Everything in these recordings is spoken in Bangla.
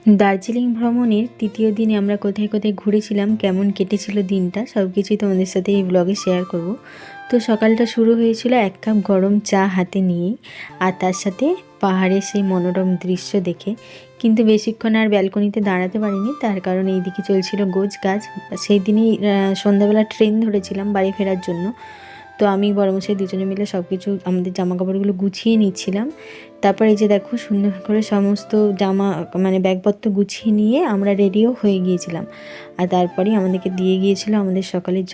দার্জিলিং ভ্রমণের তৃতীয় দিনে আমরা কোথায় কোথায় ঘুরেছিলাম, কেমন কেটেছিল দিনটা, সব কিছুই তোমাদের সাথে এই ব্লগে শেয়ার করব। তো সকালটা শুরু হয়েছিল এক কাপ গরম চা হাতে নিয়ে, আর তার সাথে পাহাড়ের সেই মনোরম দৃশ্য দেখে। কিন্তু বেশিক্ষণ আর ব্যালকনিতে দাঁড়াতে পারিনি, তার কারণ এইদিকে চলছিল গোছ গাছ। সেই দিনই সন্ধ্যাবেলা ট্রেন ধরেছিলাম বাড়ি ফেরার জন্য। তো আমি বড়মশাই দুজনে মিলে সব কিছু আমাদের জামা কাপড়গুলো গুছিয়ে নিচ্ছিলাম। তারপর এই যে দেখো, সুন্দর করে সমস্ত জামা ব্যাগপত্র গুছিয়ে নিয়ে আমরা রেডিও হয়ে গিয়েছিলাম। আর তারপরেই আমাদেরকে দিয়ে গিয়েছিল আমাদের সকালের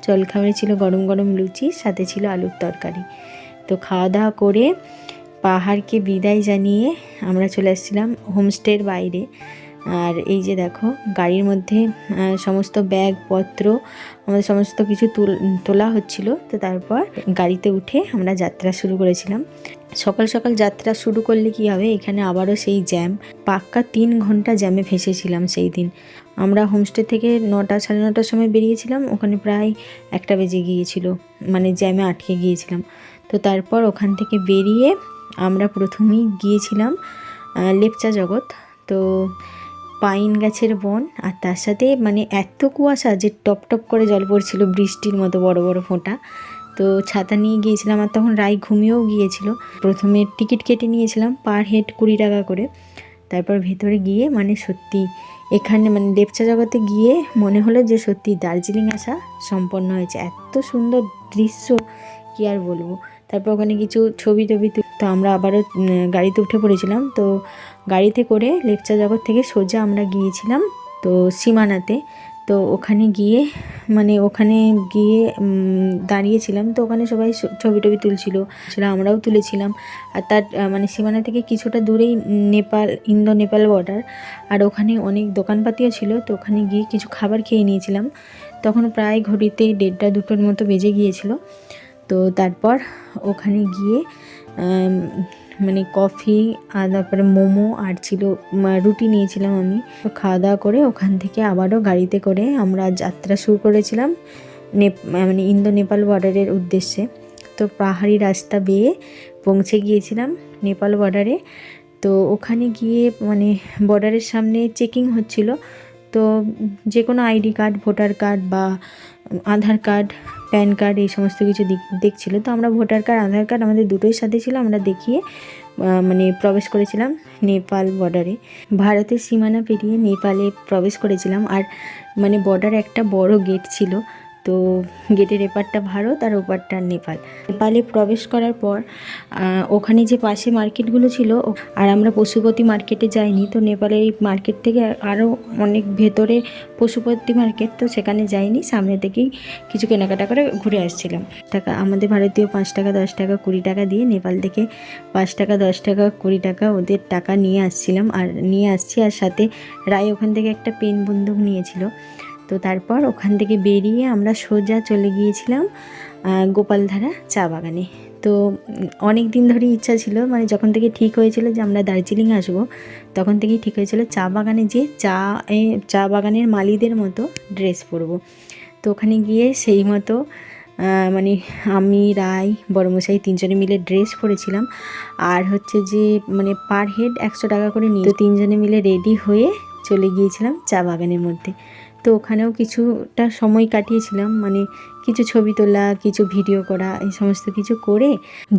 জলখাবারে ছিল গরম গরম লুচি, সাথে ছিল আলুর তরকারি। তো খাওয়া দাওয়া করে পাহাড়কে বিদায় জানিয়ে আমরা চলে আসছিলাম হোমস্টের বাইরে। আর এই যে দেখো, গাড়ির মধ্যে সমস্ত ব্যাগপত্র আমাদের সমস্ত কিছু তোলা হচ্ছিল। তো তারপর গাড়িতে উঠে আমরা যাত্রা শুরু করেছিলাম। সকাল সকাল যাত্রা শুরু করলে কি হবে, এখানে আবারও সেই জ্যাম, পাক্কা 3 ঘন্টা জ্যামে ফেঁসেছিলাম সেই দিন। আমরা হোমস্টে থেকে 9টা সাড়ে 9টার সময় বেরিয়েছিলাম, ওখানে প্রায় 1টা বেজে গিয়েছিল, জ্যামে আটকে গিয়েছিলাম। তো তারপর ওখান থেকে বেরিয়ে আমরা প্রথমেই গিয়েছিলাম লেপচা জগৎ। তো পাইন গাছের বন, আর তার সাথে এত কুয়াশা যে টপ টপ করে জল পড়ছিল, বৃষ্টির মতো বড় বড় ফোঁটা। তো ছাতা নিয়ে গিয়েছিলাম, আর তখন রাই ঘুমিয়েও গিয়েছিল। প্রথমে টিকিট কেটে নিয়েছিলাম পার হেড 20 টাকা করে। তারপর ভেতরে গিয়ে সত্যি এখানে লেপচা জগতে গিয়ে মনে হলো যে সত্যি দার্জিলিং আসা সম্পন্ন হয়েছে। এত সুন্দর দৃশ্য, কি আর বলবো। তারপর ওখানে কিছু ছবি টবি, তো আমরা আবারও গাড়িতে উঠে পড়েছিলাম। তো গাড়িতে করে লেপচা জগৎ থেকে সোজা আমরা গিয়েছিলাম তো সীমানাতে। তো ওখানে গিয়ে দাঁড়িয়েছিলাম। তো ওখানে সবাই ছবি টবি তুলছিল, আমরাও তুলেছিলাম। আর তার সীমানা থেকে কিছুটা দূরেই ইন্দো নেপাল বর্ডার। আর ওখানে অনেক দোকানপাতিও ছিল। তো ওখানে গিয়ে কিছু খাবার খেয়ে নিয়েছিলাম। তখন প্রায় ঘড়িতে 1:30 2টোর মতো বেজে গিয়েছিল। তো তারপর ওখানে গিয়ে কফি, আর তারপরে মোমো, আর ছিল রুটি নিয়েছিলাম আমি। তো খাওয়া দাওয়া করে ওখান থেকে আবারও গাড়িতে করে আমরা যাত্রা শুরু করেছিলাম ইন্দো নেপাল বর্ডারের উদ্দেশ্যে। তো পাহাড়ি রাস্তা বেয়ে পৌঁছে গিয়েছিলাম নেপাল বর্ডারে। তো ওখানে গিয়ে বর্ডারের সামনে চেকিং হচ্ছিল। তো যে কোনো আইডি কার্ড, ভোটার কার্ড বা আধার কার্ড, প্যান কার্ড, এই সমস্ত কিছু দেখছিল। তো আমরা ভোটার কার্ড, আধার কার্ড আমাদের দুটোই সাথে ছিল। আমরা দেখিয়ে প্রবেশ করেছিলাম নেপাল বর্ডারে। ভারতের সীমানা পেরিয়ে নেপালে প্রবেশ করেছিলাম। আর বর্ডারে একটা বড় গেট ছিল। তো গেটের এপারটা ভারত আর ওপারটা নেপাল। নেপালে প্রবেশ করার পর ওখানে যে পাশে মার্কেটগুলো ছিল, আর আমরা পশুপতি মার্কেটে যাইনি। তো নেপালের এই মার্কেট থেকে আরও অনেক ভেতরে পশুপতি মার্কেট, তো সেখানে যাইনি। সামনে থেকেই কিছু কেনাকাটা করে ঘুরে আসছিলাম। আমাদের ভারতীয় 5 টাকা, 10 টাকা, 20 টাকা দিয়ে নেপাল থেকে 5 টাকা, 10 টাকা, 20 টাকা ওদের টাকা নিয়ে আসছি। আর সাথে রায় ওখান থেকে একটা পেন বন্দুক নিয়েছিল। তো তারপর ওখান থেকে বেরিয়ে আমরা সোজা চলে গিয়েছিলাম গোপালধারা চা বাগানে। তো অনেক দিন ধরেই ইচ্ছা ছিল, যখন থেকে ঠিক হয়েছিল যে আমরা দার্জিলিং আসবো, তখন থেকেই ঠিক হয়েছিল চা বাগানে যে চা বাগানের মালিদের মতো ড্রেস পরবো। তো ওখানে গিয়ে সেই মতো আমি, রাই, বড়মশাই 3 জনে মিলে ড্রেস পরেছিলাম। আর হচ্ছে যে পার হেড 100 টাকা করে নিয়ে, তো 3 জনে মিলে রেডি হয়ে চলে গিয়েছিলাম চা বাগানের মধ্যে। তো ওখানেও কিছুটা সময় কাটিয়েছিলাম, কিছু ছবি তোলা, কিছু ভিডিও করা, এই সমস্ত কিছু করে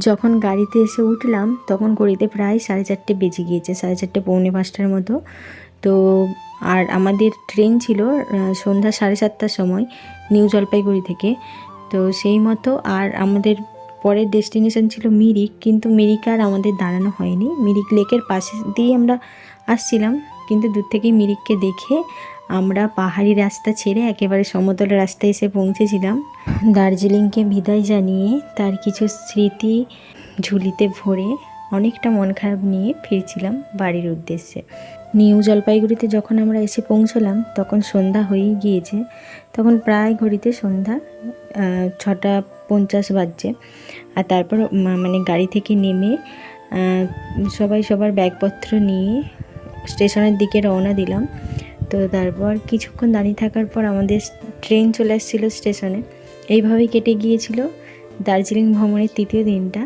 যখন গাড়িতে এসে উঠলাম, তখন ঘড়িতে প্রায় 4:30 বেজে গিয়েছে, 4:30 পৌনে 5টার মতো। তো আর আমাদের ট্রেন ছিল সন্ধ্যা 7:30টার সময় নিউ জলপাইগুড়ি থেকে। তো সেই মতো আর আমাদের পরের ডেস্টিনেশন ছিল মিরিক, কিন্তু মিরিক আর আমাদের দাঁড়ানো হয়নি। মিরিক লেকের পাশে দিয়ে আমরা আসছিলাম, কিন্তু দূর থেকেই মিরিককে দেখে আমরা পাহাড়ি রাস্তা ছেড়ে একেবারে সমতল রাস্তায় এসে পৌঁছেছিলাম। দার্জিলিংকে বিদায় জানিয়ে তার কিছু স্মৃতি ঝুলিতে ভরে অনেকটা মন খারাপ নিয়ে ফিরছিলাম বাড়ির উদ্দেশ্যে। নিউ জলপাইগুড়িতে যখন আমরা এসে পৌঁছলাম, তখন সন্ধ্যা হয়েই গিয়েছে। তখন প্রায় ঘড়িতে সন্ধ্যা 6:50 বাজছে। আর তারপর গাড়ি থেকে নেমে সবাই সবার ব্যাগপত্র নিয়ে স্টেশনের দিকে রওনা দিলাম। তো তারপর কিছুক্ষণ দাঁড়িয়ে থাকার পর আমাদের ট্রেন চলে আসছিলো স্টেশনে। এইভাবেই কেটে গিয়েছিল দার্জিলিং ভ্রমণের তৃতীয় দিনটা।